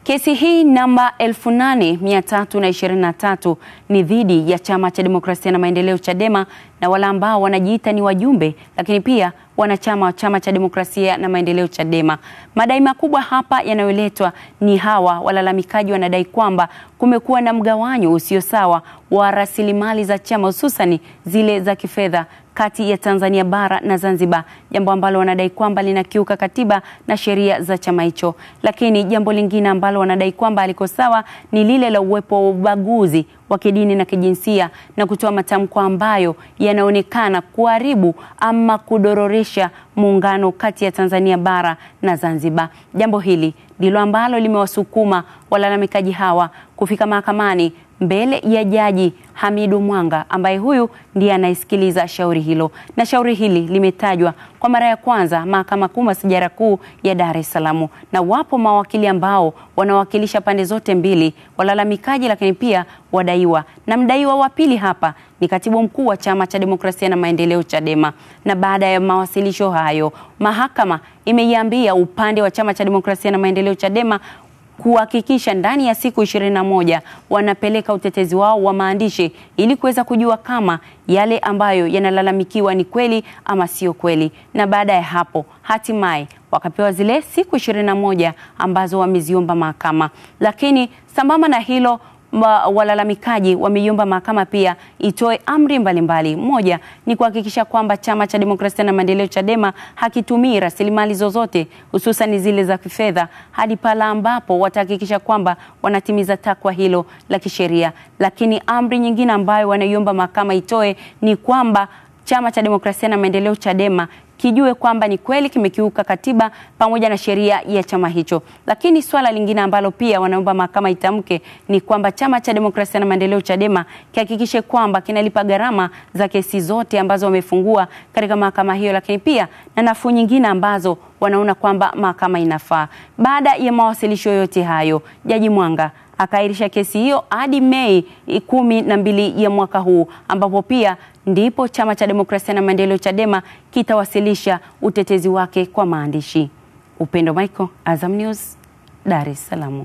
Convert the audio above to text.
Kesi hii namba 8323 ni dhidi ya Chama cha Demokrasia na Maendeleo Chadema na wale ambao wanajiita ni wajumbe lakini pia wanachama wa Chama cha Demokrasia na Maendeleo Chadema. Madai makubwa hapa yanayoletwa ni hawa walalamikaji wanadai kwamba kumekuwa na mgawanyo usio sawa wa rasilimali za chama, hususani zile za kifedha kati ya Tanzania bara na Zanzibar, jambo ambalo wanadai kwamba linakiuka katiba na sheria za chama hicho. Lakini jambo lingine ambalo wanadai kwamba haliko sawa ni lile la uwepo wa ubaguzi wa kidini na kijinsia na kutoa matamko ambayo yanaonekana kuharibu ama kudororesha muungano kati ya Tanzania bara na Zanzibar. Jambo hili ndilo ambalo limewasukuma walalamikaji hawa kufika mahakamani mbele ya Jaji Hamidu Mwanga, ambaye huyu ndiye anaisikiliza shauri hilo. Na shauri hili limetajwa kwa mara ya kwanza Mahakama Kuu Masijara Kuu ya Dar es Salaam, na wapo mawakili ambao wanawakilisha pande zote mbili, walalamikaji lakini pia wadaiwa. Na mdaiwa wa pili hapa ni Katibu Mkuu wa Chama cha Demokrasia na Maendeleo Chadema. Na baada ya mawasilisho hayo, mahakama imeiambia upande wa Chama cha Demokrasia na Maendeleo Chadema kuhakikisha ndani ya siku 21 wanapeleka utetezi wao wa maandishi ili kuweza kujua kama yale ambayo yanalalamikiwa ni kweli ama sio kweli. Na baada ya hapo hatimaye wakapewa zile siku 21 ambazo wameziomba mahakama. Lakini sambamba na hilo, walalamikaji wameiomba mahakama pia itoe amri mbalimbali. Moja ni kuhakikisha kwamba Chama cha Demokrasia na Maendeleo Chadema hakitumii rasilimali zozote, hususan zile za kifedha, hadi pale ambapo watahakikisha kwamba wanatimiza takwa hilo la kisheria. Lakini amri nyingine ambayo wanaiomba mahakama itoe ni kwamba Chama cha Demokrasia na Maendeleo Chadema kijue kwamba ni kweli kimekiuka katiba pamoja na sheria ya chama hicho. Lakini swala lingine ambalo pia wanaomba mahakama itamke ni kwamba Chama cha Demokrasia na Maendeleo Chadema kihakikishe kwamba kinalipa gharama za kesi zote ambazo wamefungua katika mahakama hiyo, lakini pia na nafuu nyingine ambazo wanaona kwamba mahakama inafaa. Baada ya mawasilisho yote hayo, Jaji Mwanga akairisha kesi hiyo hadi Mei 12 ya mwaka huu, ambapo pia ndipo Chama cha Demokrasia na Maendeleo Chadema kitawasilisha utetezi wake kwa maandishi. Upendo Michael, Azam News, Dar es Salaam.